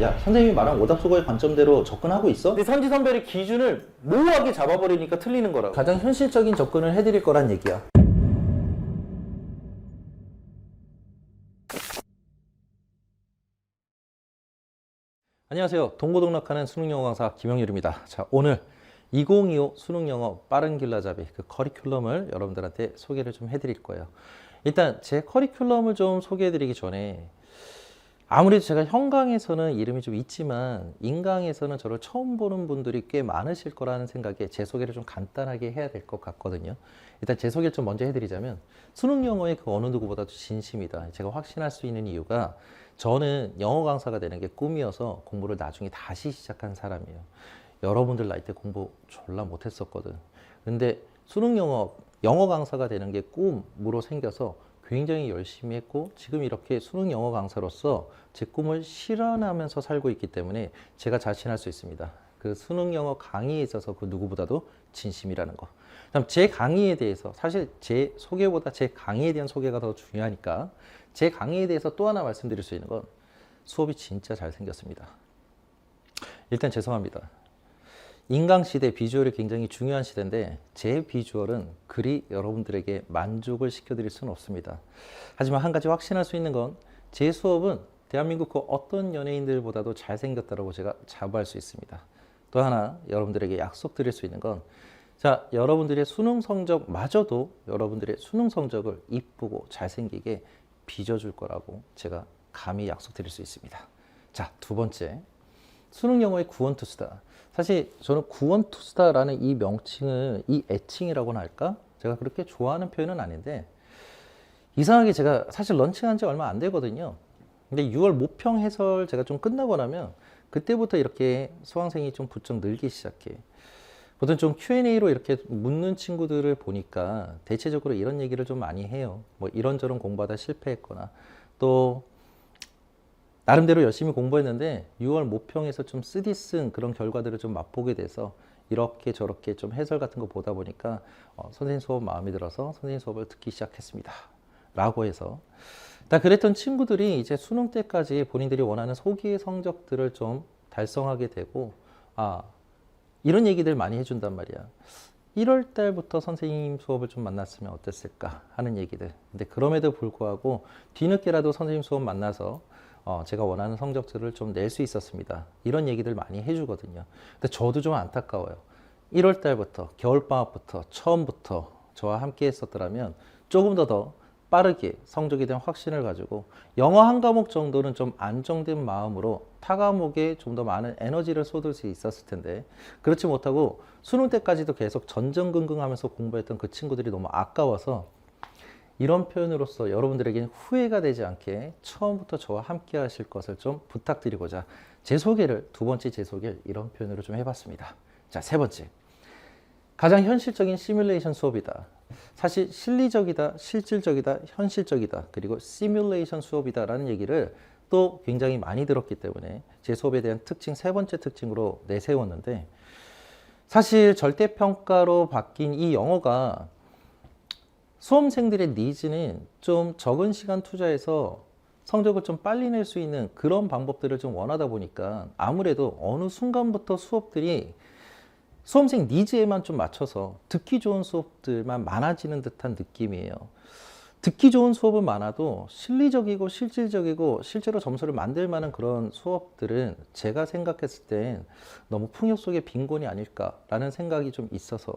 야, 선생님이 말한 오답수고의 관점대로 접근하고 있어? 근데 선지선별의 기준을 모호하게 잡아버리니까 틀리는 거라고. 가장 현실적인 접근을 해드릴 거란 얘기야. 안녕하세요. 동고동락하는 수능영어 강사 김영률입니다. 자, 오늘 2025 수능영어 빠른 길라잡이 그 커리큘럼을 여러분들한테 소개를 좀 해드릴 거예요. 일단 제 커리큘럼을 좀 소개해드리기 전에 아무래도 제가 현강에서는 이름이 좀 있지만 인강에서는 저를 처음 보는 분들이 꽤 많으실 거라는 생각에 제 소개를 좀 간단하게 해야 될 것 같거든요. 일단 제 소개를 좀 먼저 해드리자면 수능 영어의 그 어느 누구보다도 진심이다. 제가 확신할 수 있는 이유가 저는 영어 강사가 되는 게 꿈이어서 공부를 나중에 다시 시작한 사람이에요. 여러분들 나이 때 공부 졸라 못했었거든. 근데 수능 영어 강사가 되는 게 꿈으로 생겨서 굉장히 열심히 했고 지금 이렇게 수능 영어 강사로서 제 꿈을 실현하면서 살고 있기 때문에 제가 자신할 수 있습니다. 그 수능 영어 강의에 있어서 그 누구보다도 진심이라는 거. 그럼 제 강의에 대해서 사실 제 소개보다 제 강의에 대한 소개가 더 중요하니까 제 강의에 대해서 또 하나 말씀드릴 수 있는 건 수업이 진짜 잘생겼습니다. 일단 죄송합니다. 인강시대 비주얼이 굉장히 중요한 시대인데 제 비주얼은 그리 여러분들에게 만족을 시켜드릴 수는 없습니다. 하지만 한 가지 확신할 수 있는 건 제 수업은 대한민국 그 어떤 연예인들보다도 잘생겼다고 제가 자부할 수 있습니다. 또 하나 여러분들에게 약속드릴 수 있는 건 자, 여러분들의 수능 성적마저도 여러분들의 수능 성적을 이쁘고 잘생기게 빚어줄 거라고 제가 감히 약속드릴 수 있습니다. 자, 두 번째. 수능 영어의 구원투수다. 사실 저는 구원투수다라는 이 명칭을 이 애칭이라고나 할까? 제가 그렇게 좋아하는 표현은 아닌데 이상하게 제가 사실 런칭한 지 얼마 안 되거든요. 근데 6월 모평 해설 제가 좀 끝나고 나면 그때부터 이렇게 수강생이 좀 부쩍 늘기 시작해. 보통 좀 Q&A로 이렇게 묻는 친구들을 보니까 대체적으로 이런 얘기를 좀 많이 해요. 뭐 이런저런 공부하다 실패했거나 또 나름대로 열심히 공부했는데 6월 모평에서 좀 쓰디쓴 그런 결과들을 좀 맛보게 돼서 이렇게 저렇게 좀 해설 같은 거 보다 보니까 선생님 수업 마음에 들어서 선생님 수업을 듣기 시작했습니다. 라고 해서 다 그랬던 친구들이 이제 수능 때까지 본인들이 원하는 소기의 성적들을 좀 달성하게 되고 이런 얘기들 많이 해준단 말이야. 1월 달부터 선생님 수업을 좀 만났으면 어땠을까 하는 얘기들. 근데 그럼에도 불구하고 뒤늦게라도 선생님 수업 만나서 제가 원하는 성적들을 좀 낼 수 있었습니다. 이런 얘기들 많이 해주거든요. 근데 저도 좀 안타까워요. 1월 달부터, 겨울방학부터, 처음부터 저와 함께 했었더라면 조금 더 빠르게 성적에 대한 확신을 가지고 영어 한 과목 정도는 좀 안정된 마음으로 타 과목에 좀 더 많은 에너지를 쏟을 수 있었을 텐데 그렇지 못하고 수능 때까지도 계속 전전긍긍하면서 공부했던 그 친구들이 너무 아까워서 이런 표현으로서 여러분들에게 후회가 되지 않게 처음부터 저와 함께 하실 것을 좀 부탁드리고자 제 소개를 두 번째 제 소개를 이런 표현으로 좀 해봤습니다. 자, 세 번째. 가장 현실적인 시뮬레이션 수업이다. 사실 실리적이다, 실질적이다, 현실적이다, 그리고 시뮬레이션 수업이다 라는 얘기를 또 굉장히 많이 들었기 때문에 제 수업에 대한 특징, 세 번째 특징으로 내세웠는데 사실 절대평가로 바뀐 이 영어가 수험생들의 니즈는 좀 적은 시간 투자해서 성적을 좀 빨리 낼 수 있는 그런 방법들을 좀 원하다 보니까 아무래도 어느 순간부터 수업들이 수험생 니즈에만 좀 맞춰서 듣기 좋은 수업들만 많아지는 듯한 느낌이에요. 듣기 좋은 수업은 많아도 실리적이고 실질적이고 실제로 점수를 만들 만한 그런 수업들은 제가 생각했을 땐 너무 풍요 속의 빈곤이 아닐까라는 생각이 좀 있어서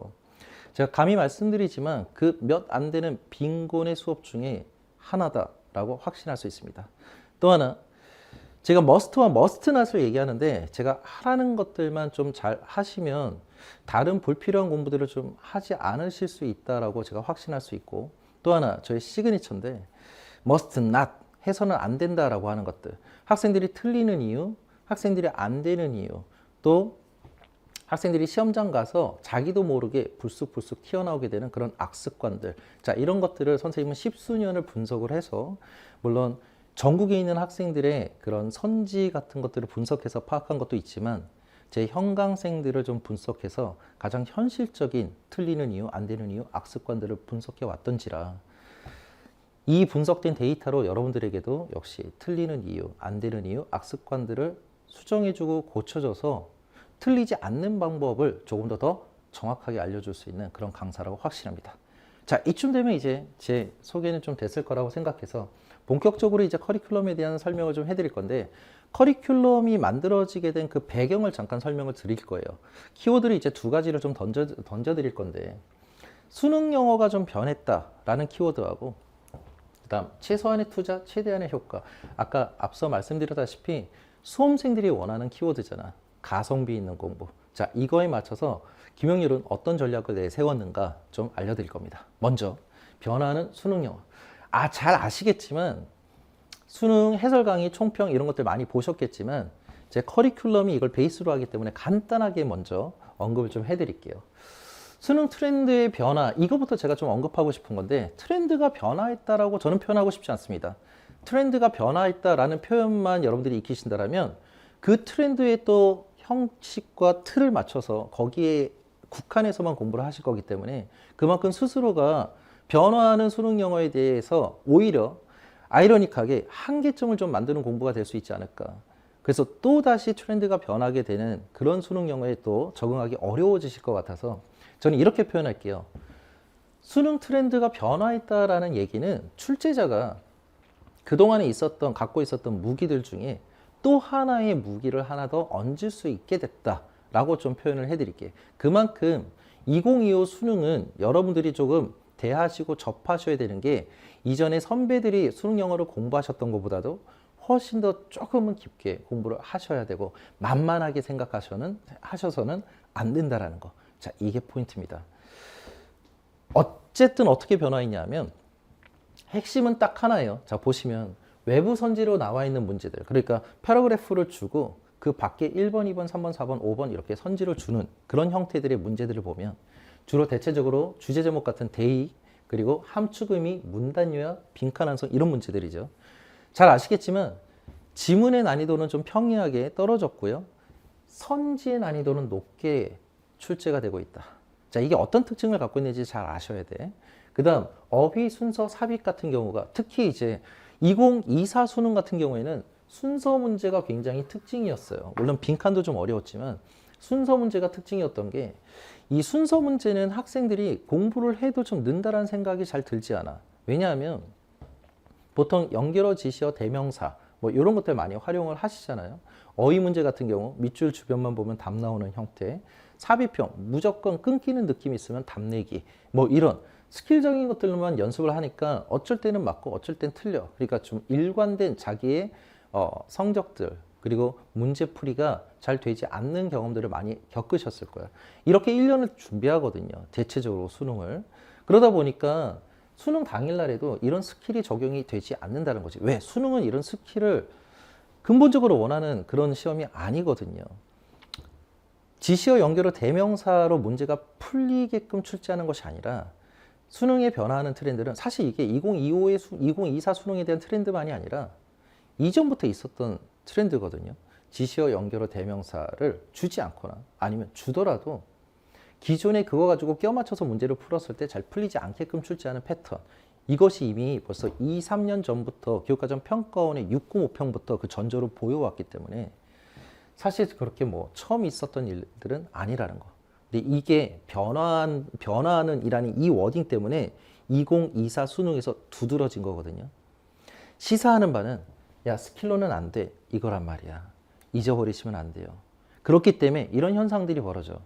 제가 감히 말씀드리지만 그 몇 안 되는 빈곤의 수업 중에 하나다라고 확신할 수 있습니다. 또 하나 제가 머스트와 머스트낫을 얘기하는데 제가 하라는 것들만 좀 잘 하시면 다른 불필요한 공부들을 좀 하지 않으실 수 있다라고 제가 확신할 수 있고 또 하나 저의 시그니처인데 must not 해서는 안 된다라고 하는 것들 학생들이 틀리는 이유, 학생들이 안 되는 이유 또 학생들이 시험장 가서 자기도 모르게 불쑥불쑥 튀어나오게 되는 그런 악습관들 자 이런 것들을 선생님은 십수년을 분석을 해서 물론 전국에 있는 학생들의 그런 선지 같은 것들을 분석해서 파악한 것도 있지만 제 현강생들을 좀 분석해서 가장 현실적인 틀리는 이유, 안 되는 이유, 악습관들을 분석해 왔던지라 이 분석된 데이터로 여러분들에게도 역시 틀리는 이유, 안 되는 이유, 악습관들을 수정해주고 고쳐줘서 틀리지 않는 방법을 조금 더 정확하게 알려줄 수 있는 그런 강사라고 확신합니다. 자, 이쯤 되면 이제 제 소개는 좀 됐을 거라고 생각해서 본격적으로 이제 커리큘럼에 대한 설명을 좀 해드릴 건데, 커리큘럼이 만들어지게 된 그 배경을 잠깐 설명을 드릴 거예요. 키워드를 이제 두 가지를 좀 던져 드릴 건데, 수능 영어가 좀 변했다라는 키워드하고, 그다음 최소한의 투자, 최대한의 효과. 아까 앞서 말씀드렸다시피 수험생들이 원하는 키워드잖아. 가성비 있는 공부. 자, 이거에 맞춰서 김영률은 어떤 전략을 내세웠는가 좀 알려드릴 겁니다. 먼저 변화하는 수능 영어. 잘 아시겠지만 수능 해설 강의, 총평 이런 것들 많이 보셨겠지만 제 커리큘럼이 이걸 베이스로 하기 때문에 간단하게 먼저 언급을 좀 해드릴게요. 수능 트렌드의 변화, 이거부터 제가 좀 언급하고 싶은 건데, 트렌드가 변화했다라고 저는 표현하고 싶지 않습니다. 트렌드가 변화했다라는 표현만 여러분들이 익히신다면 그 트렌드의 또 형식과 틀을 맞춰서 거기에 국한해서만 공부를 하실 거기 때문에 그만큼 스스로가 변화하는 수능 영어에 대해서 오히려 아이러니하게 한계점을 좀 만드는 공부가 될 수 있지 않을까. 그래서 또다시 트렌드가 변하게 되는 그런 수능 영어에 또 적응하기 어려워지실 것 같아서 저는 이렇게 표현할게요. 수능 트렌드가 변화했다라는 얘기는 출제자가 그동안에 갖고 있었던 무기들 중에 또 하나의 무기를 하나 더 얹을 수 있게 됐다라고 좀 표현을 해드릴게요. 그만큼 2025 수능은 여러분들이 조금 대하시고 접하셔야 되는 게, 이전에 선배들이 수능 영어를 공부하셨던 것보다도 훨씬 더 조금은 깊게 공부를 하셔야 되고 만만하게 하셔서는 안 된다라는 거. 자, 이게 포인트입니다. 어쨌든 어떻게 변화했냐면 핵심은 딱 하나예요. 자, 보시면 외부 선지로 나와 있는 문제들, 그러니까 패러그래프를 주고 그 밖에 1번, 2번, 3번, 4번, 5번 이렇게 선지를 주는 그런 형태들의 문제들을 보면 주로 대체적으로 주제 제목 같은 대의, 그리고 함축 의미, 문단 요약, 빈칸 완성 이런 문제들이죠. 잘 아시겠지만 지문의 난이도는 좀 평이하게 떨어졌고요. 선지의 난이도는 높게 출제가 되고 있다. 자, 이게 어떤 특징을 갖고 있는지 잘 아셔야 돼. 그 다음 어휘 순서 삽입 같은 경우가, 특히 이제 2024 수능 같은 경우에는 순서 문제가 굉장히 특징이었어요. 물론 빈칸도 좀 어려웠지만 순서 문제가 특징이었던 게, 이 순서 문제는 학생들이 공부를 해도 좀 는다라는 생각이 잘 들지 않아. 왜냐하면 보통 연결어, 지시어, 대명사 뭐 이런 것들 많이 활용을 하시잖아요. 어휘 문제 같은 경우 밑줄 주변만 보면 답 나오는 형태, 삽입형 무조건 끊기는 느낌이 있으면 답 내기, 뭐 이런 스킬적인 것들만 연습을 하니까 어쩔 때는 맞고 어쩔 땐 틀려. 그러니까 좀 일관된 자기의 성적들, 그리고 문제풀이가 잘 되지 않는 경험들을 많이 겪으셨을 거예요. 이렇게 1년을 준비하거든요. 대체적으로 수능을. 그러다 보니까 수능 당일날에도 이런 스킬이 적용이 되지 않는다는 거지. 왜? 수능은 이런 스킬을 근본적으로 원하는 그런 시험이 아니거든요. 지시어 연결어 대명사로 문제가 풀리게끔 출제하는 것이 아니라, 수능에 변화하는 트렌드는 사실 이게 2024 수능에 대한 트렌드만이 아니라 이전부터 있었던 트렌드거든요. 지시어 연결어 대명사를 주지 않거나 아니면 주더라도 기존에 그거 가지고 껴 맞춰서 문제를 풀었을 때 잘 풀리지 않게끔 출제하는 패턴, 이것이 이미 벌써 2, 3년 전부터 교육과정 평가원의 695평부터 그 전조를 보여왔기 때문에 사실 그렇게 뭐 처음 있었던 일들은 아니라는 거. 근데 이게 변화하는 이라는 이 워딩 때문에 2024 수능에서 두드러진 거거든요. 시사하는 바는 야, 스킬로는 안 돼, 이거란 말이야. 잊어버리시면 안 돼요. 그렇기 때문에 이런 현상들이 벌어져.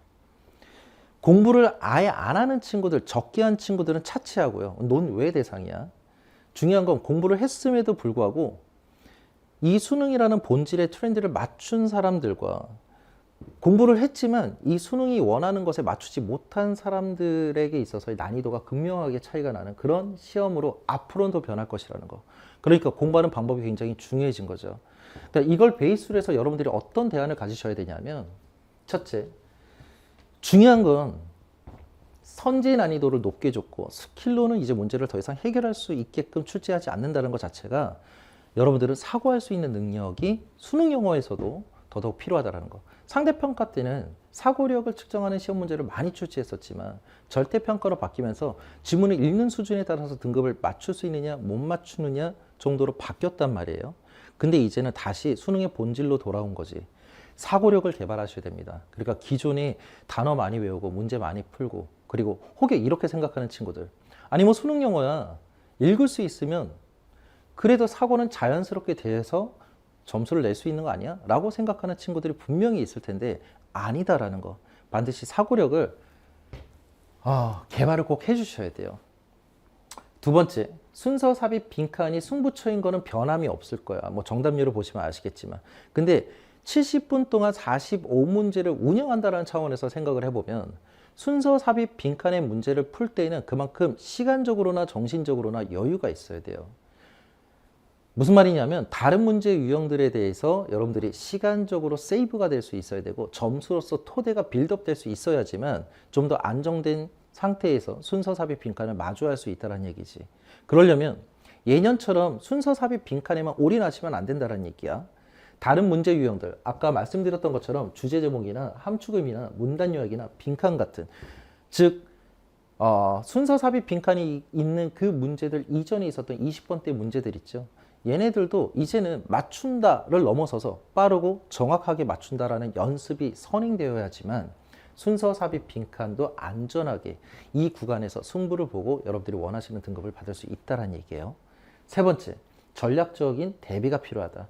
공부를 아예 안 하는 친구들, 적게 한 친구들은 차치하고요. 넌 왜 대상이야? 중요한 건 공부를 했음에도 불구하고 이 수능이라는 본질의 트렌드를 맞춘 사람들과 공부를 했지만 이 수능이 원하는 것에 맞추지 못한 사람들에게 있어서의 난이도가 극명하게 차이가 나는 그런 시험으로 앞으로는 더 변할 것이라는 거. 그러니까 공부하는 방법이 굉장히 중요해진 거죠. 그러니까 이걸 베이스로 해서 여러분들이 어떤 대안을 가지셔야 되냐면, 첫째, 중요한 건 선지 난이도를 높게 줬고 스킬로는 이제 문제를 더 이상 해결할 수 있게끔 출제하지 않는다는 것 자체가 여러분들은 사고할 수 있는 능력이 수능 영어에서도 더더욱 필요하다는 거. 상대평가 때는 사고력을 측정하는 시험 문제를 많이 출제했었지만 절대평가로 바뀌면서 지문을 읽는 수준에 따라서 등급을 맞출 수 있느냐 못 맞추느냐 정도로 바뀌었단 말이에요. 근데 이제는 다시 수능의 본질로 돌아온 거지. 사고력을 개발하셔야 됩니다. 그러니까 기존에 단어 많이 외우고 문제 많이 풀고 그리고 혹여 이렇게 생각하는 친구들. 아니 뭐 수능 영어야. 읽을 수 있으면 그래도 사고는 자연스럽게 돼서 점수를 낼 수 있는 거 아니야? 라고 생각하는 친구들이 분명히 있을 텐데 아니다라는 거. 반드시 사고력을 개발을 꼭 해주셔야 돼요. 두 번째, 순서 삽입 빈칸이 승부처인 거는 변함이 없을 거야. 뭐 정답률을 보시면 아시겠지만. 근데 70분 동안 45문제를 운영한다는 차원에서 생각을 해보면 순서 삽입 빈칸의 문제를 풀 때에는 그만큼 시간적으로나 정신적으로나 여유가 있어야 돼요. 무슨 말이냐면 다른 문제 유형들에 대해서 여러분들이 시간적으로 세이브가 될 수 있어야 되고 점수로서 토대가 빌드업 될 수 있어야지만 좀 더 안정된 상태에서 순서 삽입 빈칸을 마주할 수 있다는 얘기지. 그러려면 예년처럼 순서 삽입 빈칸에만 올인하시면 안 된다는 얘기야. 다른 문제 유형들, 아까 말씀드렸던 것처럼 주제 제목이나 함축음이나 문단 요약이나 빈칸 같은, 즉 순서 삽입 빈칸이 있는 그 문제들 이전에 있었던 20번대 문제들 있죠. 얘네들도 이제는 맞춘다를 넘어서서 빠르고 정확하게 맞춘다라는 연습이 선행되어야지만 순서 삽입 빈칸도 안전하게 이 구간에서 승부를 보고 여러분들이 원하시는 등급을 받을 수 있다는 얘기예요. 세 번째, 전략적인 대비가 필요하다.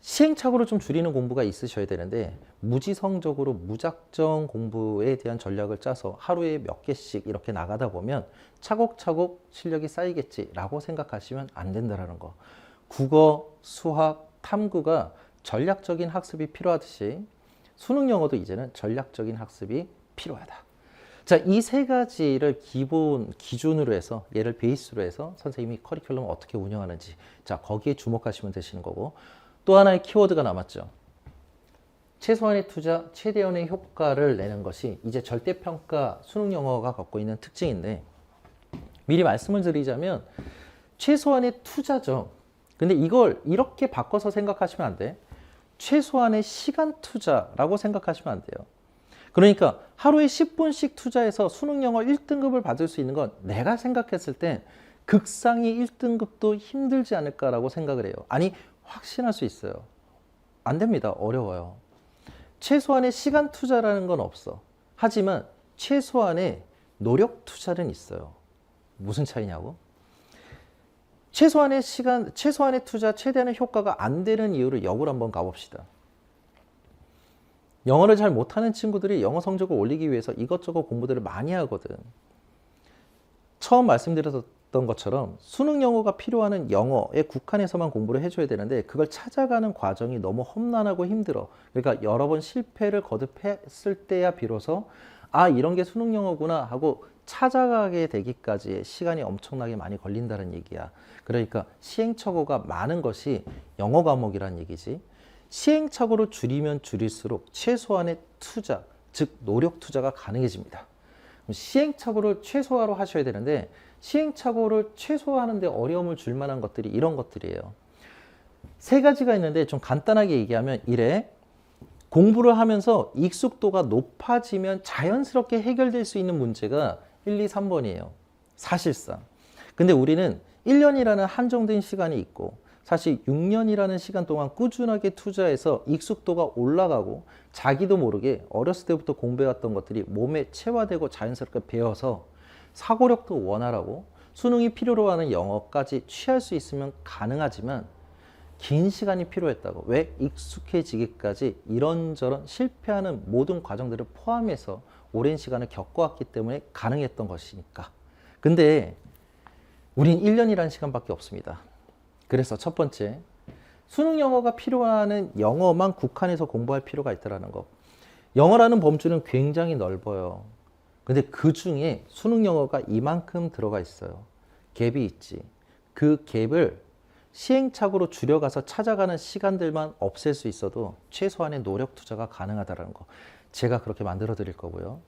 시행착오를 좀 줄이는 공부가 있으셔야 되는데 무지성적으로 무작정 공부에 대한 전략을 짜서 하루에 몇 개씩 이렇게 나가다 보면 차곡차곡 실력이 쌓이겠지라고 생각하시면 안 된다는 거. 국어, 수학, 탐구가 전략적인 학습이 필요하듯이 수능 영어도 이제는 전략적인 학습이 필요하다. 자, 이 세 가지를 기준으로 해서 얘를 베이스로 해서 선생님이 커리큘럼을 어떻게 운영하는지 자 거기에 주목하시면 되시는 거고 또 하나의 키워드가 남았죠. 최소한의 투자, 최대한의 효과를 내는 것이 이제 절대평가 수능 영어가 갖고 있는 특징인데 미리 말씀을 드리자면 최소한의 투자죠. 근데 이걸 이렇게 바꿔서 생각하시면 안 돼. 최소한의 시간 투자라고 생각하시면 안 돼요. 그러니까 하루에 10분씩 투자해서 수능 영어 1등급을 받을 수 있는 건 내가 생각했을 때 극상위 1등급도 힘들지 않을까라고 생각을 해요. 아니 확신할 수 있어요. 안 됩니다. 어려워요. 최소한의 시간 투자라는 건 없어. 하지만 최소한의 노력 투자는 있어요. 무슨 차이냐고? 최소한의 시간, 최소한의 투자, 최대한의 효과가 안 되는 이유를 역으로 한번 가봅시다. 영어를 잘 못하는 친구들이 영어 성적을 올리기 위해서 이것저것 공부들을 많이 하거든. 처음 말씀드렸던 것처럼 수능 영어가 필요한 영어에 국한해서만 공부를 해줘야 되는데 그걸 찾아가는 과정이 너무 험난하고 힘들어. 그러니까 여러 번 실패를 거듭했을 때야 비로소 아 이런 게 수능 영어구나 하고 찾아가게 되기까지의 시간이 엄청나게 많이 걸린다는 얘기야. 그러니까 시행착오가 많은 것이 영어 과목이란 얘기지. 시행착오를 줄이면 줄일수록 최소한의 투자, 즉 노력 투자가 가능해집니다. 시행착오를 최소화로 하셔야 되는데 시행착오를 최소화하는데 어려움을 줄 만한 것들이 이런 것들이에요. 세 가지가 있는데 좀 간단하게 얘기하면 이래. 공부를 하면서 익숙도가 높아지면 자연스럽게 해결될 수 있는 문제가 1, 2, 3번이에요. 사실상. 근데 우리는 1년이라는 한정된 시간이 있고 사실 6년이라는 시간 동안 꾸준하게 투자해서 익숙도가 올라가고 자기도 모르게 어렸을 때부터 공부해왔던 것들이 몸에 체화되고 자연스럽게 배워서 사고력도 원활하고 수능이 필요로 하는 영어까지 취할 수 있으면 가능하지만 긴 시간이 필요했다고. 왜? 익숙해지기까지 이런저런 실패하는 모든 과정들을 포함해서 오랜 시간을 겪어왔기 때문에 가능했던 것이니까. 근데 우린 1년이라는 시간밖에 없습니다. 그래서 첫 번째, 수능 영어가 필요한 영어만 국한해서 공부할 필요가 있다는 거. 영어라는 범주는 굉장히 넓어요. 근데 그 중에 수능 영어가 이만큼 들어가 있어요. 갭이 있지. 그 갭을 시행착오로 줄여가서 찾아가는 시간들만 없앨 수 있어도 최소한의 노력 투자가 가능하다는 거. 제가 그렇게 만들어 드릴 거고요.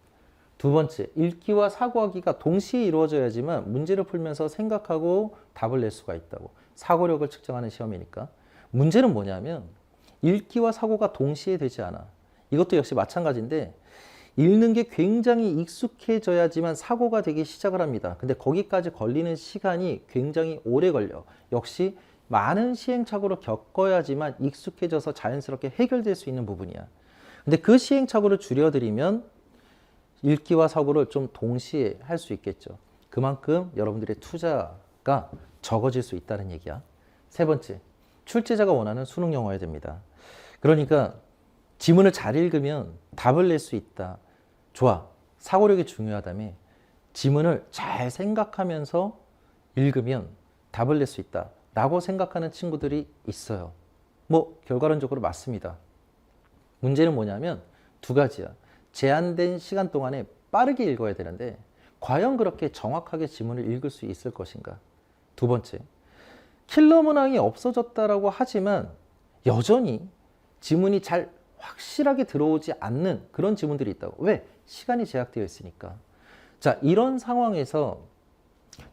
두 번째, 읽기와 사고하기가 동시에 이루어져야지만 문제를 풀면서 생각하고 답을 낼 수가 있다고. 사고력을 측정하는 시험이니까. 문제는 뭐냐면 읽기와 사고가 동시에 되지 않아. 이것도 역시 마찬가지인데 읽는 게 굉장히 익숙해져야지만 사고가 되기 시작을 합니다. 근데 거기까지 걸리는 시간이 굉장히 오래 걸려. 역시 많은 시행착오를 겪어야지만 익숙해져서 자연스럽게 해결될 수 있는 부분이야. 근데 그 시행착오를 줄여드리면 읽기와 사고를 좀 동시에 할 수 있겠죠. 그만큼 여러분들의 투자가 적어질 수 있다는 얘기야. 세 번째, 출제자가 원하는 수능 영어여야 됩니다. 그러니까 지문을 잘 읽으면 답을 낼 수 있다. 좋아. 사고력이 중요하다며 지문을 잘 생각하면서 읽으면 답을 낼 수 있다 라고 생각하는 친구들이 있어요. 뭐 결과론적으로 맞습니다. 문제는 뭐냐면 두 가지야. 제한된 시간 동안에 빠르게 읽어야 되는데 과연 그렇게 정확하게 지문을 읽을 수 있을 것인가. 두 번째, 킬러 문항이 없어졌다라고 하지만 여전히 지문이 잘 확실하게 들어오지 않는 그런 지문들이 있다고. 왜? 시간이 제약되어 있으니까. 자, 이런 상황에서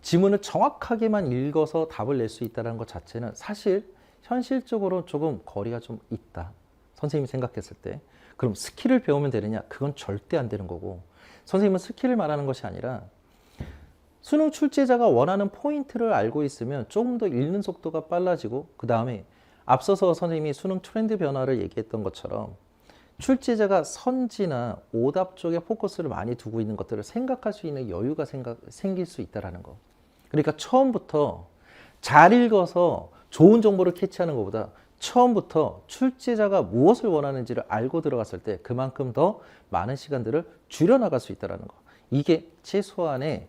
지문을 정확하게만 읽어서 답을 낼 수 있다는 것 자체는 사실 현실적으로 조금 거리가 좀 있다. 선생님이 생각했을 때. 그럼 스킬을 배우면 되느냐? 그건 절대 안 되는 거고, 선생님은 스킬을 말하는 것이 아니라 수능 출제자가 원하는 포인트를 알고 있으면 조금 더 읽는 속도가 빨라지고, 그 다음에 앞서서 선생님이 수능 트렌드 변화를 얘기했던 것처럼 출제자가 선지나 오답 쪽에 포커스를 많이 두고 있는 것들을 생각할 수 있는 여유가 생길 수 있다는 거. 그러니까 처음부터 잘 읽어서 좋은 정보를 캐치하는 것보다 처음부터 출제자가 무엇을 원하는지를 알고 들어갔을 때 그만큼 더 많은 시간들을 줄여나갈 수 있다는 거. 이게 최소한의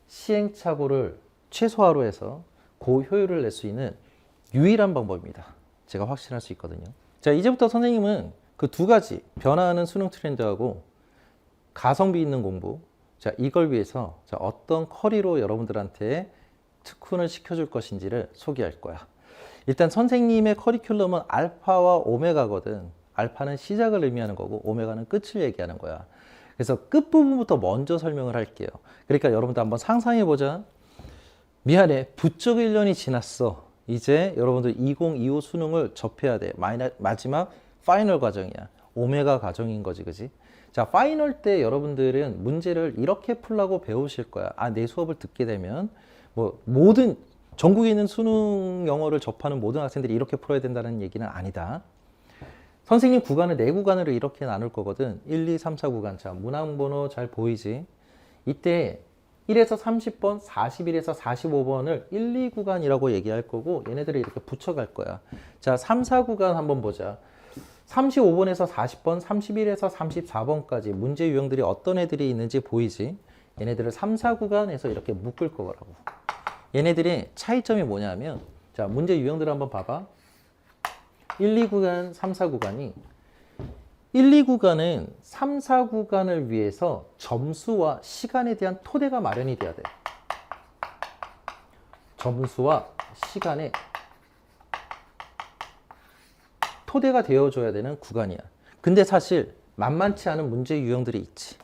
시행착오를 최소화로 해서 고효율을 낼 수 있는 유일한 방법입니다. 제가 확신할 수 있거든요. 자, 이제부터 선생님은 그 두 가지 변화하는 수능 트렌드하고 가성비 있는 공부, 자, 이걸 위해서 자, 어떤 커리로 여러분들한테 특훈을 시켜줄 것인지를 소개할 거야. 일단 선생님의 커리큘럼은 알파와 오메가거든. 알파는 시작을 의미하는 거고 오메가는 끝을 얘기하는 거야. 그래서 끝부분부터 먼저 설명을 할게요. 그러니까 여러분들 한번 상상해보자. 미안해, 부쩍 1년이 지났어. 이제 여러분들 2025 수능을 접해야 돼. 마지막 파이널 과정이야. 오메가 과정인 거지, 그지? 자, 파이널 때 여러분들은 문제를 이렇게 풀라고 배우실 거야. 아, 내 수업을 듣게 되면 뭐 모든 전국에 있는 수능 영어를 접하는 모든 학생들이 이렇게 풀어야 된다는 얘기는 아니다. 선생님 구간을 네 구간으로 이렇게 나눌 거거든. 1, 2, 3, 4 구간. 자, 문항번호 잘 보이지? 이때 1에서 30번, 41에서 45번을 1, 2 구간이라고 얘기할 거고 얘네들을 이렇게 붙여갈 거야. 자, 3, 4 구간 한번 보자. 35번에서 40번, 31에서 34번까지 문제 유형들이 어떤 애들이 있는지 보이지? 얘네들을 3, 4 구간에서 이렇게 묶을 거라고. 얘네들의 차이점이 뭐냐면, 자, 문제 유형들을 한번 봐봐. 1, 2 구간, 3, 4 구간이 1, 2 구간은 3, 4 구간을 위해서 점수와 시간에 대한 토대가 마련이 돼야 돼. 점수와 시간에 토대가 되어줘야 되는 구간이야. 근데 사실 만만치 않은 문제 유형들이 있지.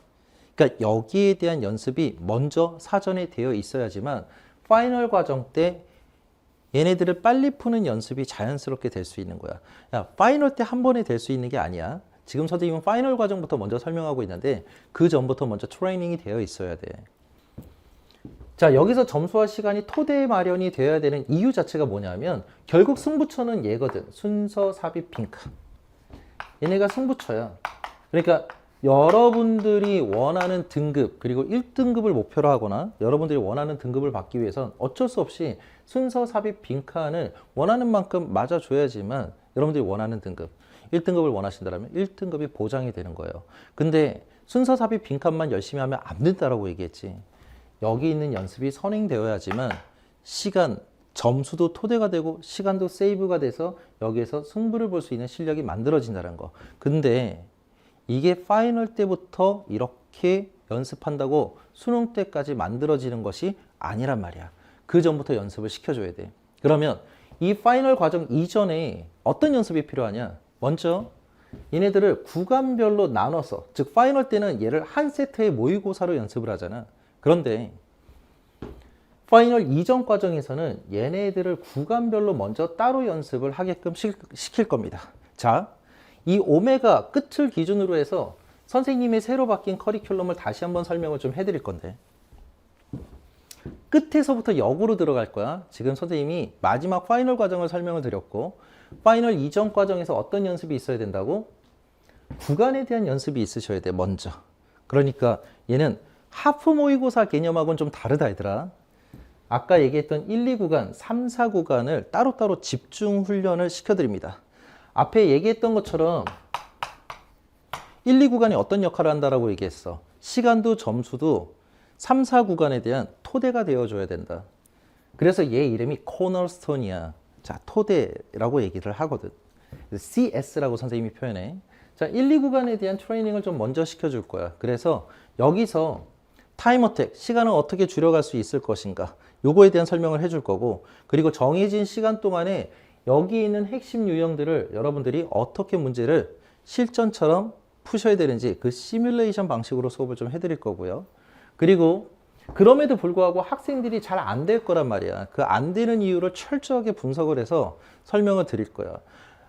그러니까 여기에 대한 연습이 먼저 사전에 되어 있어야지만 파이널 과정 때 얘네들을 빨리 푸는 연습이 자연스럽게 될 수 있는 거야. 야, 파이널 때 한 번에 될 수 있는 게 아니야. 지금 선생님은 파이널 과정부터 먼저 설명하고 있는데 그 전부터 먼저 트레이닝이 되어 있어야 돼. 자, 여기서 점수와 시간이 토대 마련이 되어야 되는 이유 자체가 뭐냐면 결국 승부처는 얘거든. 순서, 삽입, 빈칸. 얘네가 승부처야. 그러니까 여러분들이 원하는 등급, 그리고 1등급을 목표로 하거나 여러분들이 원하는 등급을 받기 위해선 어쩔 수 없이 순서, 삽입, 빈칸을 원하는 만큼 맞아줘야지만 여러분들이 원하는 등급, 1등급을 원하신다면 1등급이 보장이 되는 거예요. 근데 순서, 삽입, 빈칸만 열심히 하면 안 된다라고 얘기했지. 여기 있는 연습이 선행되어야지만 시간, 점수도 토대가 되고 시간도 세이브가 돼서 여기에서 승부를 볼 수 있는 실력이 만들어진다는 거. 근데 이게 파이널 때부터 이렇게 연습한다고 수능 때까지 만들어지는 것이 아니란 말이야. 그 전부터 연습을 시켜줘야 돼. 그러면 이 파이널 과정 이전에 어떤 연습이 필요하냐? 먼저 얘네들을 구간별로 나눠서, 즉 파이널 때는 얘를 한 세트의 모의고사로 연습을 하잖아. 그런데 파이널 이전 과정에서는 얘네들을 구간별로 먼저 따로 연습을 하게끔 시킬 겁니다. 자, 이 오메가 끝을 기준으로 해서 선생님의 새로 바뀐 커리큘럼을 다시 한번 설명을 좀 해드릴 건데, 끝에서부터 역으로 들어갈 거야. 지금 선생님이 마지막 파이널 과정을 설명을 드렸고, 파이널 이전 과정에서 어떤 연습이 있어야 된다고? 구간에 대한 연습이 있으셔야 돼, 먼저. 그러니까 얘는 하프 모의고사 개념하고는 좀 다르다, 얘들아. 아까 얘기했던 1, 2구간, 3, 4구간을 따로따로 집중 훈련을 시켜드립니다. 앞에 얘기했던 것처럼 1, 2구간이 어떤 역할을 한다라고 얘기했어. 시간도 점수도 3, 4구간에 대한 토대가 되어줘야 된다. 그래서 얘 이름이 코너스톤이야. 자, 토대라고 얘기를 하거든. CS라고 선생님이 표현해. 자, 1, 2구간에 대한 트레이닝을 좀 먼저 시켜줄 거야. 그래서 여기서 타임어택, 시간을 어떻게 줄여갈 수 있을 것인가, 요거에 대한 설명을 해줄 거고, 그리고 정해진 시간 동안에 여기 있는 핵심 유형들을 여러분들이 어떻게 문제를 실전처럼 푸셔야 되는지 그 시뮬레이션 방식으로 수업을 좀 해드릴 거고요. 그리고 그럼에도 불구하고 학생들이 잘 안 될 거란 말이야. 그 안 되는 이유를 철저하게 분석을 해서 설명을 드릴 거야.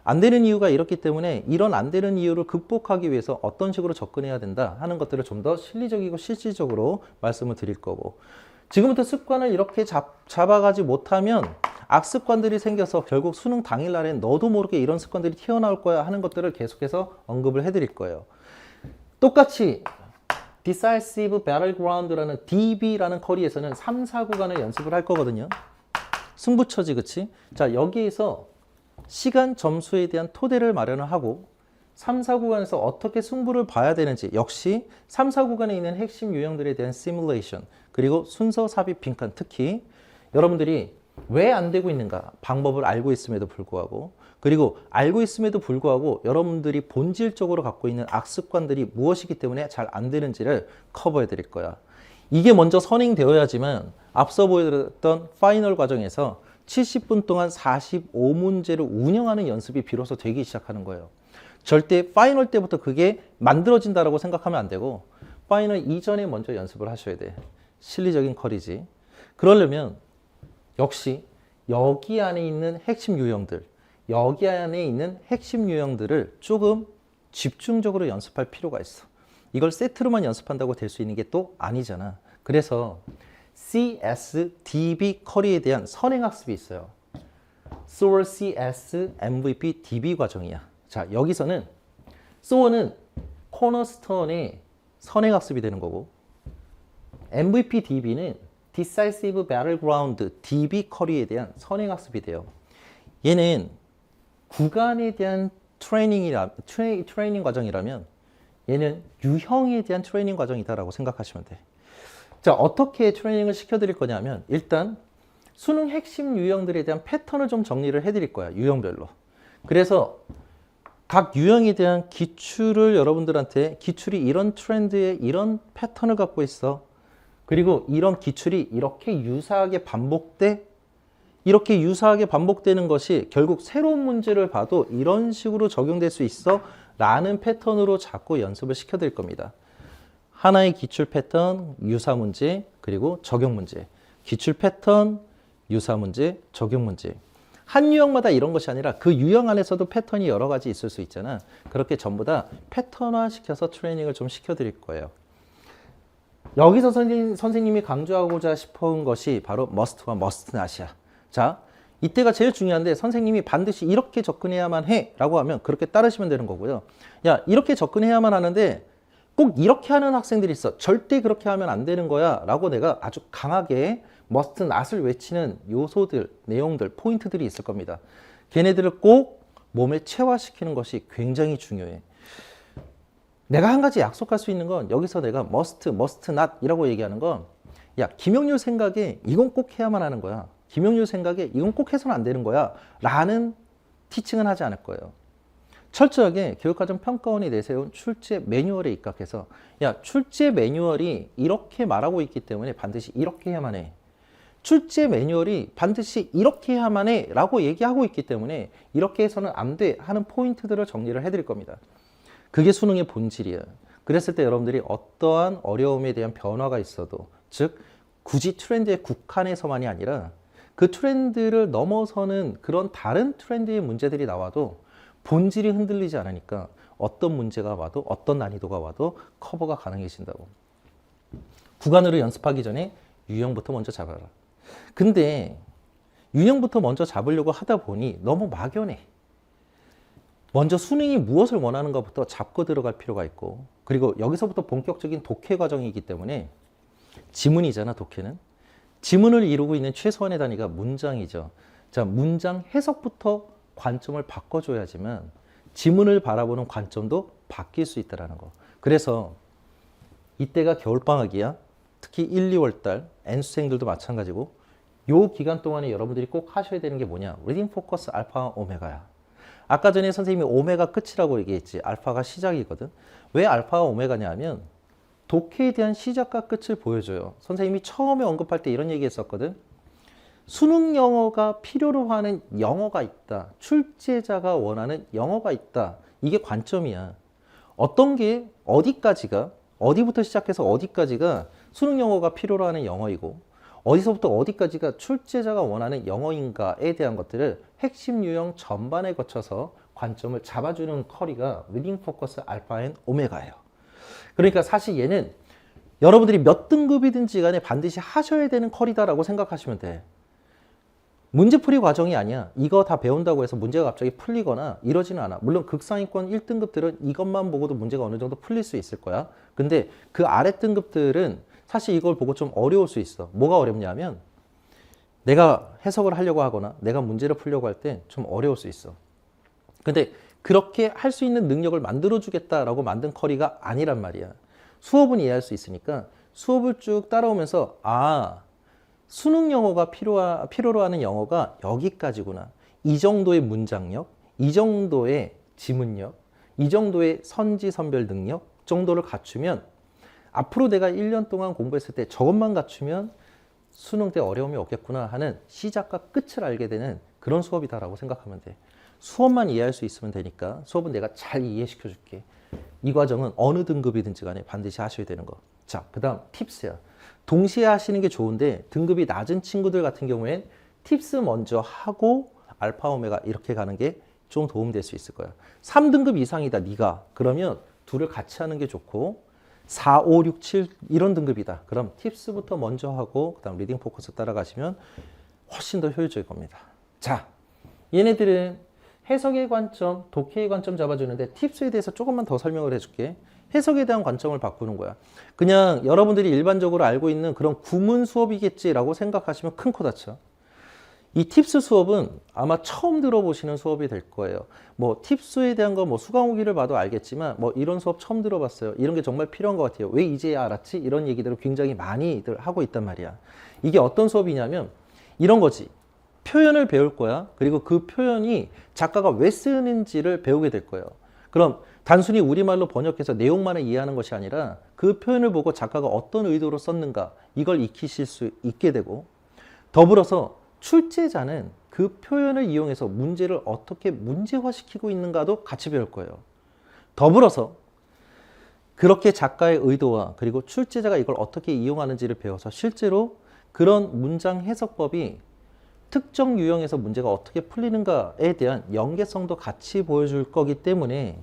안 되는 이유가 이렇기 때문에 이런 안 되는 이유를 극복하기 위해서 어떤 식으로 접근해야 된다 하는 것들을 좀 더 실리적이고 실질적으로 말씀을 드릴 거고, 지금부터 습관을 이렇게 잡아가지 못하면 악습관들이 생겨서 결국 수능 당일날엔 너도 모르게 이런 습관들이 튀어나올 거야 하는 것들을 계속해서 언급을 해드릴 거예요. 똑같이 Decisive Battleground라는 DB라는 커리에서는 3, 4구간을 연습을 할 거거든요. 승부처지, 그치? 자, 여기에서 시간 점수에 대한 토대를 마련을 하고 3, 4구간에서 어떻게 승부를 봐야 되는지, 역시 3, 4구간에 있는 핵심 유형들에 대한 시뮬레이션, 그리고 순서 삽입 빈칸, 특히 여러분들이 왜 안 되고 있는가 방법을 알고 있음에도 불구하고, 그리고 알고 있음에도 불구하고 여러분들이 본질적으로 갖고 있는 악습관들이 무엇이기 때문에 잘 안 되는지를 커버해 드릴 거야. 이게 먼저 선행되어야지만 앞서 보여드렸던 파이널 과정에서 70분 동안 45문제를 운영하는 연습이 비로소 되기 시작하는 거예요. 절대 파이널 때부터 그게 만들어진다라고 생각하면 안 되고, 파이널 이전에 먼저 연습을 하셔야 돼. 실리적인 컬이지. 그러려면 역시 여기 안에 있는 핵심 유형들, 여기 안에 있는 핵심 유형들을 조금 집중적으로 연습할 필요가 있어. 이걸 세트로만 연습한다고 될 수 있는 게 또 아니잖아. 그래서 CS, DB 커리에 대한 선행학습이 있어요. SOAR CS, MVP, DB 과정이야. 자, 여기서는 SOAR는 코너스톤의 선행학습이 되는 거고, MVP, DB는 Decisive Battleground, DB 커리에 대한 선행학습이 돼요. 얘는 구간에 대한 트레이닝 과정이라면 얘는 유형에 대한 트레이닝 과정이다라고 생각하시면 돼. 자, 어떻게 트레이닝을 시켜드릴 거냐면, 일단 수능 핵심 유형들에 대한 패턴을 좀 정리를 해드릴 거야, 유형별로. 그래서 각 유형에 대한 기출을 여러분들한테, 기출이 이런 트렌드에 이런 패턴을 갖고 있어. 그리고 이런 기출이 이렇게 유사하게 반복돼. 이렇게 유사하게 반복되는 것이 결국 새로운 문제를 봐도 이런 식으로 적용될 수 있어 라는 패턴으로 자꾸 연습을 시켜드릴 겁니다. 하나의 기출 패턴, 유사 문제, 그리고 적용 문제. 기출 패턴, 유사 문제, 적용 문제. 한 유형마다 이런 것이 아니라 그 유형 안에서도 패턴이 여러 가지 있을 수 있잖아. 그렇게 전부 다 패턴화 시켜서 트레이닝을 좀 시켜드릴 거예요. 여기서 선생님이 강조하고자 싶은 것이 바로 must와 must not이야. 자, 이때가 제일 중요한데, 선생님이 반드시 이렇게 접근해야만 해 라고 하면 그렇게 따르시면 되는 거고요. 야, 이렇게 접근해야만 하는데 꼭 이렇게 하는 학생들이 있어. 절대 그렇게 하면 안 되는 거야 라고 내가 아주 강하게 must not을 외치는 요소들, 내용들, 포인트들이 있을 겁니다. 걔네들을 꼭 몸에 체화시키는 것이 굉장히 중요해. 내가 한 가지 약속할 수 있는 건, 여기서 내가 must not 이라고 얘기하는 건, 야, 김영률 생각에 이건 꼭 해야만 하는 거야. 김영률 생각에 이건 꼭 해서는 안 되는 거야 라는 티칭은 하지 않을 거예요. 철저하게 교육과정평가원이 내세운 출제 매뉴얼에 입각해서, 야, 출제 매뉴얼이 이렇게 말하고 있기 때문에 반드시 이렇게 해야만 해. 출제 매뉴얼이 반드시 이렇게 해야만 해 라고 얘기하고 있기 때문에 이렇게 해서는 안 돼 하는 포인트들을 정리를 해드릴 겁니다. 그게 수능의 본질이야. 그랬을 때 여러분들이 어떠한 어려움에 대한 변화가 있어도, 즉 굳이 트렌드에 국한해서만이 아니라 그 트렌드를 넘어서는 그런 다른 트렌드의 문제들이 나와도 본질이 흔들리지 않으니까 어떤 문제가 와도, 어떤 난이도가 와도 커버가 가능해진다고. 구간으로 연습하기 전에 유형부터 먼저 잡아라. 근데 유형부터 먼저 잡으려고 하다 보니 너무 막연해. 먼저 수능이 무엇을 원하는가부터 잡고 들어갈 필요가 있고, 그리고 여기서부터 본격적인 독해 과정이기 때문에 지문이잖아, 독해는. 지문을 이루고 있는 최소한의 단위가 문장이죠. 자, 문장 해석부터 관점을 바꿔줘야지만 지문을 바라보는 관점도 바뀔 수 있다는 거. 그래서 이때가 겨울방학이야. 특히 1, 2월 달 N수생들도 마찬가지고 요 기간 동안에 여러분들이 꼭 하셔야 되는 게 뭐냐? 리딩 포커스 알파와 오메가야. 아까 전에 선생님이 오메가 끝이라고 얘기했지. 알파가 시작이거든. 왜 알파와 오메가냐 하면 독해에 대한 시작과 끝을 보여줘요. 선생님이 처음에 언급할 때 이런 얘기 했었거든. 수능 영어가 필요로 하는 영어가 있다. 출제자가 원하는 영어가 있다. 이게 관점이야. 어떤 게 어디까지가, 어디부터 시작해서 어디까지가 수능 영어가 필요로 하는 영어이고, 어디서부터 어디까지가 출제자가 원하는 영어인가에 대한 것들을 핵심 유형 전반에 거쳐서 관점을 잡아주는 커리가 리딩 포커스 알파 앤 오메가예요. 그러니까 사실 얘는 여러분들이 몇 등급이든지 간에 반드시 하셔야 되는 커리다라고 생각하시면 돼. 문제풀이 과정이 아니야. 이거 다 배운다고 해서 문제가 갑자기 풀리거나 이러지는 않아. 물론 극상위권 1등급들은 이것만 보고도 문제가 어느 정도 풀릴 수 있을 거야. 근데 그 아래 등급들은 사실 이걸 보고 좀 어려울 수 있어. 뭐가 어렵냐면 내가 해석을 하려고 하거나 내가 문제를 풀려고 할 때 좀 어려울 수 있어. 근데 그렇게 할 수 있는 능력을 만들어주겠다라고 만든 커리가 아니란 말이야. 수업은 이해할 수 있으니까 수업을 쭉 따라오면서 수능 영어가 필요로 하는 영어가 여기까지구나. 이 정도의 문장력, 이 정도의 지문력, 이 정도의 선지선별 능력 정도를 갖추면 앞으로 내가 1년 동안 공부했을 때 저것만 갖추면 수능 때 어려움이 없겠구나 하는 시작과 끝을 알게 되는 그런 수업이다라고 생각하면 돼. 수업만 이해할 수 있으면 되니까 수업은 내가 잘 이해시켜 줄게. 이 과정은 어느 등급이든지 간에 반드시 하셔야 되는 거. 자, 그 다음 팁스야. 동시에 하시는 게 좋은데 등급이 낮은 친구들 같은 경우엔 팁스 먼저 하고 알파 오메가 이렇게 가는 게 좀 도움될 수 있을 거야. 3등급 이상이다 네가. 그러면 둘을 같이 하는 게 좋고 4, 5, 6, 7 이런 등급이다. 그럼 팁스부터 먼저 하고 그 다음 리딩 포커스 따라가시면 훨씬 더 효율적일 겁니다. 자, 얘네들은 해석의 관점, 독해의 관점 잡아주는데 팁스에 대해서 조금만 더 설명을 해줄게. 해석에 대한 관점을 바꾸는 거야. 그냥 여러분들이 일반적으로 알고 있는 그런 구문 수업이겠지라고 생각하시면 큰 코 다쳐. 이 팁스 수업은 아마 처음 들어보시는 수업이 될 거예요. 뭐 팁스에 대한 거 뭐 수강 후기를 봐도 알겠지만 뭐 이런 수업 처음 들어봤어요. 이런 게 정말 필요한 것 같아요. 왜 이제야 알았지? 이런 얘기들을 굉장히 많이들 하고 있단 말이야. 이게 어떤 수업이냐면 이런 거지. 표현을 배울 거야. 그리고 그 표현이 작가가 왜 쓰는지를 배우게 될 거예요. 그럼 단순히 우리말로 번역해서 내용만을 이해하는 것이 아니라 그 표현을 보고 작가가 어떤 의도로 썼는가 이걸 익히실 수 있게 되고 더불어서 출제자는 그 표현을 이용해서 문제를 어떻게 문제화시키고 있는가도 같이 배울 거예요. 더불어서 그렇게 작가의 의도와 그리고 출제자가 이걸 어떻게 이용하는지를 배워서 실제로 그런 문장 해석법이 특정 유형에서 문제가 어떻게 풀리는가에 대한 연계성도 같이 보여줄 거기 때문에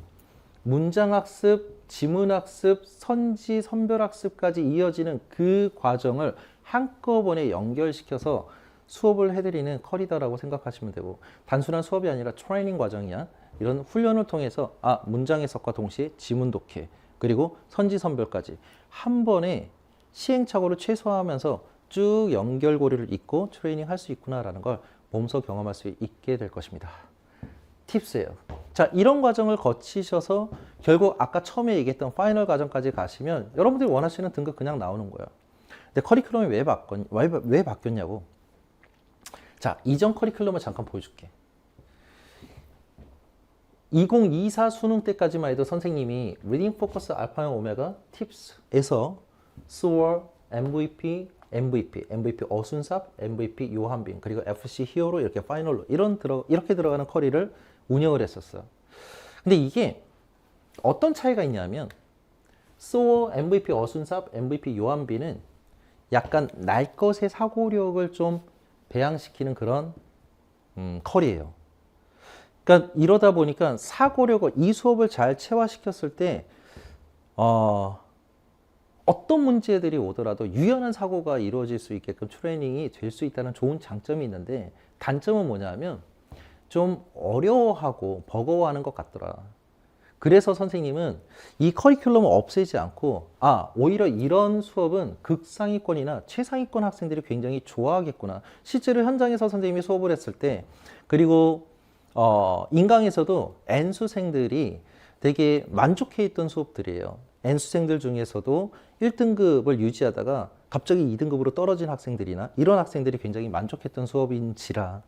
문장학습, 지문학습, 선지, 선별학습까지 이어지는 그 과정을 한꺼번에 연결시켜서 수업을 해드리는 커리다라고 생각하시면 되고 단순한 수업이 아니라 트레이닝 과정이야. 이런 훈련을 통해서 문장 해석과 동시에 지문 독해 그리고 선지, 선별까지 한 번에 시행착오를 최소화하면서 쭉 연결고리를 잇고 트레이닝 할 수 있구나라는 걸 몸소 경험할 수 있게 될 것입니다. 팁스예요. 자, 이런 과정을 거치셔서 결국 아까 처음에 얘기했던 파이널 과정까지 가시면 여러분들이 원하시는 등급 그냥 나오는 거예요. 근데 커리큘럼이 왜 바뀌었냐고. 자, 이전 커리큘럼을 잠깐 보여줄게. 2024 수능 때까지만 해도 선생님이 리딩 포커스 알파 앤 오메가 팁스에서 스월, MVP 어순삽, MVP 요한빈, 그리고 FC 히어로 이렇게 파이널로 이렇게 들어가는 커리를 운영을 했었어요. 근데 이게 어떤 차이가 있냐면 스월, MVP 어순삽, MVP 요한빈은 약간 날 것의 사고력을 좀 배양시키는 그런 커리예요. 그러니까 이러다 보니까 사고력을 이 수업을 잘 체화시켰을 때 어떤 문제들이 오더라도 유연한 사고가 이루어질 수 있게끔 트레이닝이 될 수 있다는 좋은 장점이 있는데, 단점은 뭐냐면 좀 어려워하고 버거워하는 것 같더라. 그래서 선생님은 이 커리큘럼을 없애지 않고, 오히려 이런 수업은 극상위권이나 최상위권 학생들이 굉장히 좋아하겠구나. 실제로 현장에서 선생님이 수업을 했을 때, 그리고 인강에서도 N수생들이 되게 만족해 있던 수업들이에요. N수생들 중에서도 1등급을 유지하다가 갑자기 2등급으로 떨어진 학생들이나 이런 학생들이 굉장히 만족했던 수업인지라,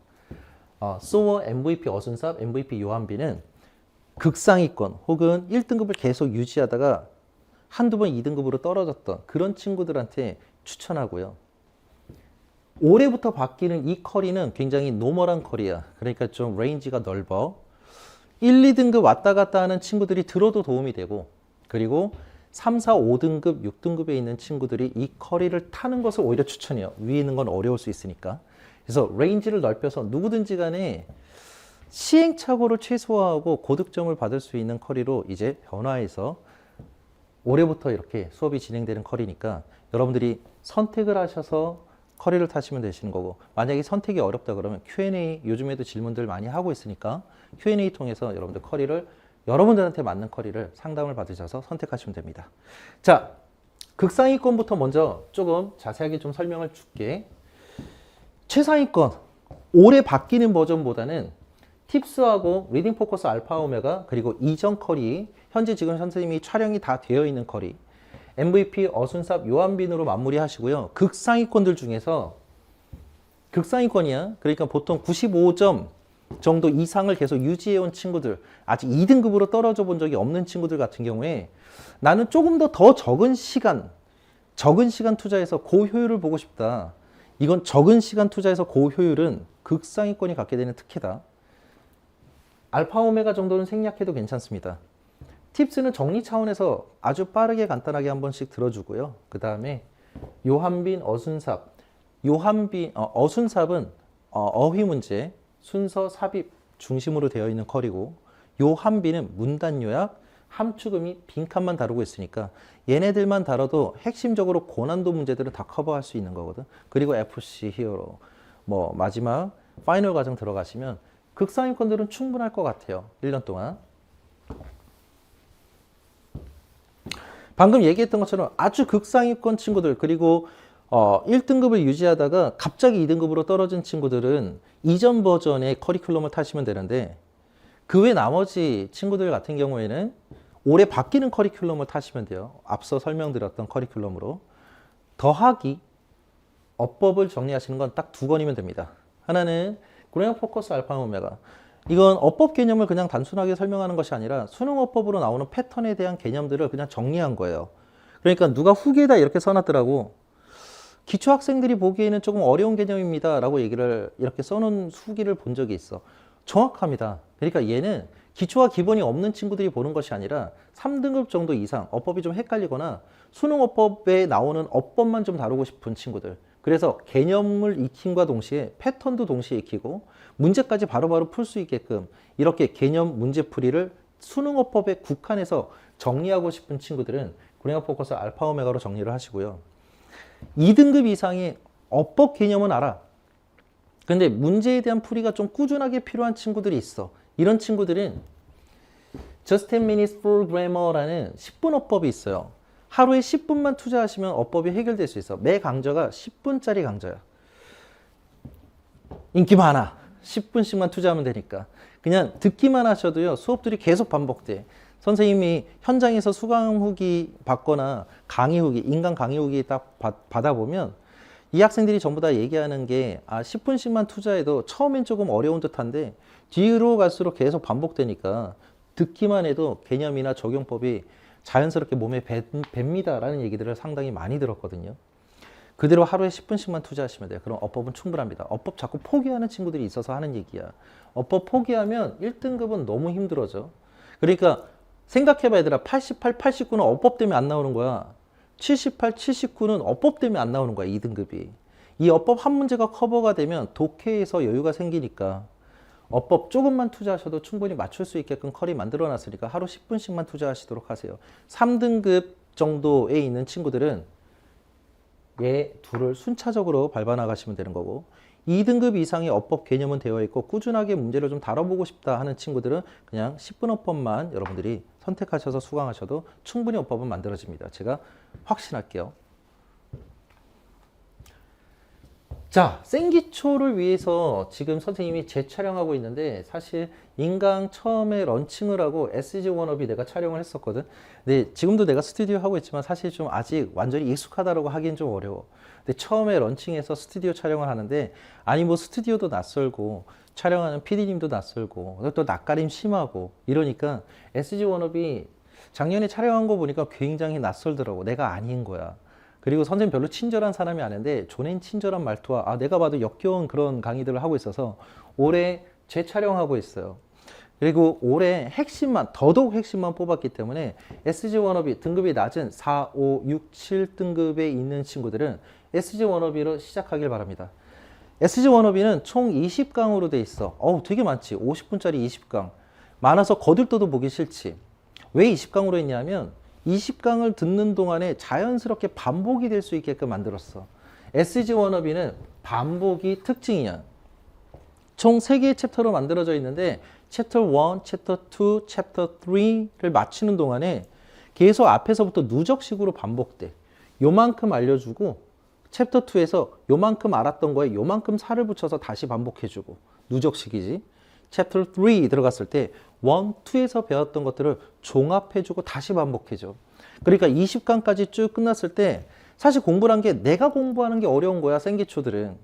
소어 MVP 어순삽, MVP 요한비는 극상위권 혹은 1등급을 계속 유지하다가 한두 번 2등급으로 떨어졌던 그런 친구들한테 추천하고요. 올해부터 바뀌는 이 커리는 굉장히 노멀한 커리야. 그러니까 좀 레인지가 넓어. 1, 2등급 왔다 갔다 하는 친구들이 들어도 도움이 되고, 그리고 3, 4, 5등급, 6등급에 있는 친구들이 이 커리를 타는 것을 오히려 추천해요. 위에 있는 건 어려울 수 있으니까. 그래서 레인지를 넓혀서 누구든지 간에 시행착오를 최소화하고 고득점을 받을 수 있는 커리로 이제 변화해서 올해부터 이렇게 수업이 진행되는 커리니까 여러분들이 선택을 하셔서 커리를 타시면 되시는 거고, 만약에 선택이 어렵다 그러면 Q&A, 요즘에도 질문들 많이 하고 있으니까 Q&A 통해서 여러분들 커리를, 여러분들한테 맞는 커리를 상담을 받으셔서 선택하시면 됩니다. 자, 극상위권부터 먼저 조금 자세하게 좀 설명을 줄게. 최상위권, 올해 바뀌는 버전보다는 팁스하고 리딩 포커스 알파 오메가, 그리고 이전 커리, 현재 지금 선생님이 촬영이 다 되어 있는 커리, MVP 어순삽 요한빈으로 마무리 하시고요. 극상위권들 중에서, 극상위권이야, 그러니까 보통 95점 정도 이상을 계속 유지해온 친구들, 아직 2등급으로 떨어져 본 적이 없는 친구들 같은 경우에 나는 조금 더 적은 시간 투자해서 고효율을 보고 싶다. 이건 적은 시간 투자해서 고효율은 극상위권이 갖게 되는 특혜다. 알파 오메가 정도는 생략해도 괜찮습니다. 팁스는 정리 차원에서 아주 빠르게 간단하게 한 번씩 들어주고요. 그 다음에 요한빈 어순삽, 어순삽은 어휘 문제, 순서, 삽입 중심으로 되어 있는 커리고, 요한빈은 문단 요약, 함축음이 빈칸만 다루고 있으니까 얘네들만 다뤄도 핵심적으로 고난도 문제들은 다 커버할 수 있는 거거든. 그리고 FC 히어로, 마지막 파이널 과정 들어가시면 극상위권들은 충분할 것 같아요. 1년 동안. 방금 얘기했던 것처럼 아주 극상위권 친구들, 그리고 1등급을 유지하다가 갑자기 2등급으로 떨어진 친구들은 이전 버전의 커리큘럼을 타시면 되는데, 그 외 나머지 친구들 같은 경우에는 올해 바뀌는 커리큘럼을 타시면 돼요. 앞서 설명드렸던 커리큘럼으로. 더하기, 어법을 정리하시는 건 딱 2권이면 됩니다. 하나는 그래머 포커스 알파 오메가. 이건 어법 개념을 그냥 단순하게 설명하는 것이 아니라 수능 어법으로 나오는 패턴에 대한 개념들을 그냥 정리한 거예요. 그러니까 누가 후기에다 이렇게 써놨더라고. 기초 학생들이 보기에는 조금 어려운 개념입니다 라고 얘기를 이렇게 써놓은 후기를 본 적이 있어. 정확합니다. 그러니까 얘는 기초와 기본이 없는 친구들이 보는 것이 아니라 3등급 정도 이상, 어법이 좀 헷갈리거나 수능 어법에 나오는 어법만 좀 다루고 싶은 친구들. 그래서 개념을 익힘과 동시에 패턴도 동시에 익히고 문제까지 바로바로 풀 수 있게끔 이렇게 개념 문제풀이를 수능 어법에 국한해서 정리하고 싶은 친구들은 그래머 포커스 알파 오메가로 정리를 하시고요. 2등급 이상의 어법 개념은 알아. 근데 문제에 대한 풀이가 좀 꾸준하게 필요한 친구들이 있어. 이런 친구들은 Just 10 Minutes for Grammar라는 10분 어법이 있어요. 하루에 10분만 투자하시면 어법이 해결될 수 있어. 매 강좌가 10분짜리 강좌야. 인기 많아. 10분씩만 투자하면 되니까. 그냥 듣기만 하셔도요, 수업들이 계속 반복돼. 선생님이 현장에서 수강 후기 받거나 강의 후기, 인강 강의 후기 딱 받아보면 이 학생들이 전부 다 얘기하는 게 10분씩만 투자해도 처음엔 조금 어려운 듯한데 뒤로 갈수록 계속 반복되니까 듣기만 해도 개념이나 적용법이 자연스럽게 몸에 뱄니다 라는 얘기들을 상당히 많이 들었거든요. 그대로 하루에 10분씩만 투자하시면 돼요. 그럼 어법은 충분합니다. 어법 자꾸 포기하는 친구들이 있어서 하는 얘기야. 어법 포기하면 1등급은 너무 힘들어져. 그러니까 생각해봐 얘들아. 88, 89는 어법 때문에 안 나오는 거야. 78, 79는 어법 때문에 안 나오는 거야. 2등급이. 이 어법 한 문제가 커버가 되면 독해에서 여유가 생기니까 어법 조금만 투자하셔도 충분히 맞출 수 있게끔 커리 만들어 놨으니까 하루 10분씩만 투자하시도록 하세요. 3등급 정도에 있는 친구들은 얘 둘을 순차적으로 밟아 나가시면 되는 거고, 2등급 이상의 어법 개념은 되어 있고 꾸준하게 문제를 좀 다뤄보고 싶다 하는 친구들은 그냥 10분 어법만 여러분들이 선택하셔서 수강하셔도 충분히 어법은 만들어집니다. 제가 확신할게요. 자, 생기초를 위해서 지금 선생님이 재촬영하고 있는데, 사실 인강 처음에 런칭을 하고 SG 워너비 내가 촬영을 했었거든. 근데 지금도 내가 스튜디오 하고 있지만 사실 좀 아직 완전히 익숙하다라고 하기엔 좀 어려워. 근데 처음에 런칭해서 스튜디오 촬영을 하는데, 아니 뭐 스튜디오도 낯설고 촬영하는 PD님도 낯설고 또 낯가림 심하고 이러니까 SG 워너비 작년에 촬영한 거 보니까 굉장히 낯설더라고. 내가 아닌 거야. 그리고 선생님 별로 친절한 사람이 아닌데 존엔 친절한 말투와 내가 봐도 역겨운 그런 강의들을 하고 있어서 올해 재촬영하고 있어요. 그리고 올해 핵심만, 더더욱 핵심만 뽑았기 때문에 SG 워너비 등급이 낮은 4, 5, 6, 7등급에 있는 친구들은 SG 워너비로 시작하길 바랍니다. SG 워너비는 총 20강으로 돼 있어. 되게 많지. 50분짜리 20강. 많아서 거들떠도 보기 싫지. 왜 20강으로 했냐면 20강을 듣는 동안에 자연스럽게 반복이 될 수 있게끔 만들었어. SG 워너비는 반복이 특징이야. 총 3개의 챕터로 만들어져 있는데 챕터 1, 챕터 2, 챕터 3를 맞추는 동안에 계속 앞에서부터 누적식으로 반복돼. 요만큼 알려주고 챕터 2에서 요만큼 알았던 거에 요만큼 살을 붙여서 다시 반복해주고, 누적식이지. 챕터 3 들어갔을 때 1, 2에서 배웠던 것들을 종합해주고 다시 반복해줘. 그러니까 20강까지 쭉 끝났을 때 사실 공부란 게 내가 공부하는 게 어려운 거야, 생기초들은.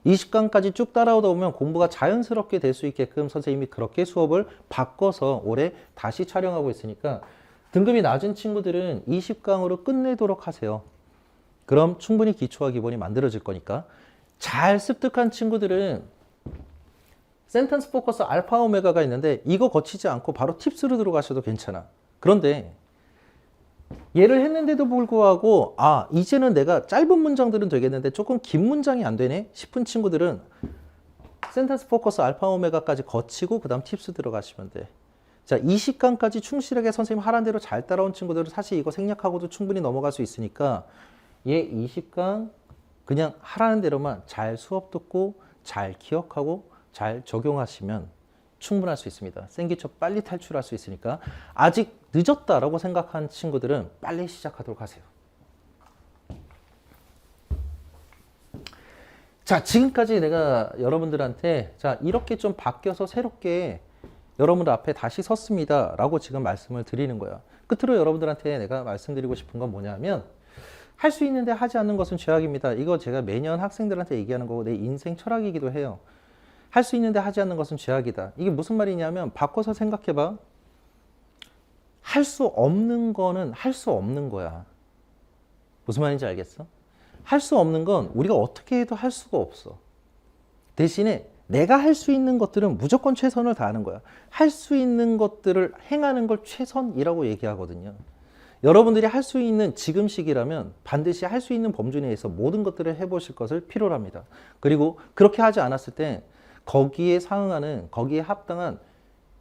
20강까지 쭉 따라오다 보면 공부가 자연스럽게 될 수 있게끔 선생님이 그렇게 수업을 바꿔서 올해 다시 촬영하고 있으니까 등급이 낮은 친구들은 20강으로 끝내도록 하세요. 그럼 충분히 기초와 기본이 만들어질 거니까. 잘 습득한 친구들은 센텐스 포커스 알파 오메가가 있는데 이거 거치지 않고 바로 팁스로 들어가셔도 괜찮아. 그런데 얘를 했는데도 불구하고 이제는 내가 짧은 문장들은 되겠는데 조금 긴 문장이 안 되네 싶은 친구들은 센텐스 포커스 알파 오메가까지 거치고 그 다음 팁스 들어가시면 돼. 자, 20강까지 충실하게 선생님 하라는 대로 잘 따라온 친구들은 사실 이거 생략하고도 충분히 넘어갈 수 있으니까 얘 20강 그냥 하라는 대로만 잘 수업 듣고 잘 기억하고 잘 적용하시면 충분할 수 있습니다. 생기초 빨리 탈출할 수 있으니까 아직 늦었다라고 생각한 친구들은 빨리 시작하도록 하세요. 자, 지금까지 내가 여러분들한테 이렇게 좀 바뀌어서 새롭게 여러분들 앞에 다시 섰습니다 라고 지금 말씀을 드리는 거야. 끝으로 여러분들한테 내가 말씀드리고 싶은 건 뭐냐면, 할 수 있는데 하지 않는 것은 죄악입니다. 이거 제가 매년 학생들한테 얘기하는 거고 내 인생 철학이기도 해요. 할 수 있는데 하지 않는 것은 죄악이다. 이게 무슨 말이냐면 바꿔서 생각해봐. 할 수 없는 거는 할 수 없는 거야. 무슨 말인지 알겠어? 할 수 없는 건 우리가 어떻게 해도 할 수가 없어. 대신에 내가 할 수 있는 것들은 무조건 최선을 다하는 거야. 할 수 있는 것들을 행하는 걸 최선이라고 얘기하거든요. 여러분들이 할 수 있는 지금 시기라면 반드시 할 수 있는 범주 내에서 모든 것들을 해보실 것을 필요로 합니다. 그리고 그렇게 하지 않았을 때 거기에 상응하는, 거기에 합당한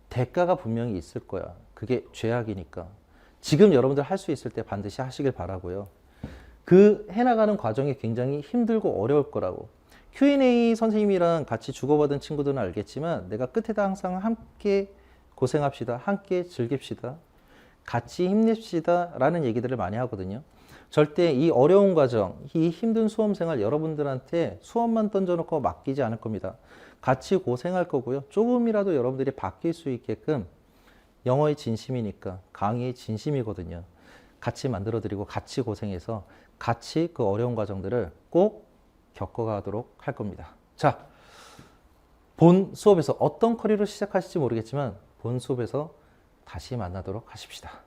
대가가 분명히 있을 거야. 그게 죄악이니까. 지금 여러분들 할 수 있을 때 반드시 하시길 바라고요. 그 해나가는 과정이 굉장히 힘들고 어려울 거라고. Q&A 선생님이랑 같이 주고받은 친구들은 알겠지만 내가 끝에다 항상 함께 고생합시다. 함께 즐깁시다. 같이 힘냅시다 라는 얘기들을 많이 하거든요. 절대 이 어려운 과정, 이 힘든 수험생활 여러분들한테 수업만 던져놓고 맡기지 않을 겁니다. 같이 고생할 거고요. 조금이라도 여러분들이 바뀔 수 있게끔, 영어의 진심이니까 강의의 진심이거든요. 같이 만들어드리고 같이 고생해서 같이 그 어려운 과정들을 꼭 겪어가도록 할 겁니다. 자, 본 수업에서 어떤 커리로 시작하실지 모르겠지만 본 수업에서 다시 만나도록 하십시다.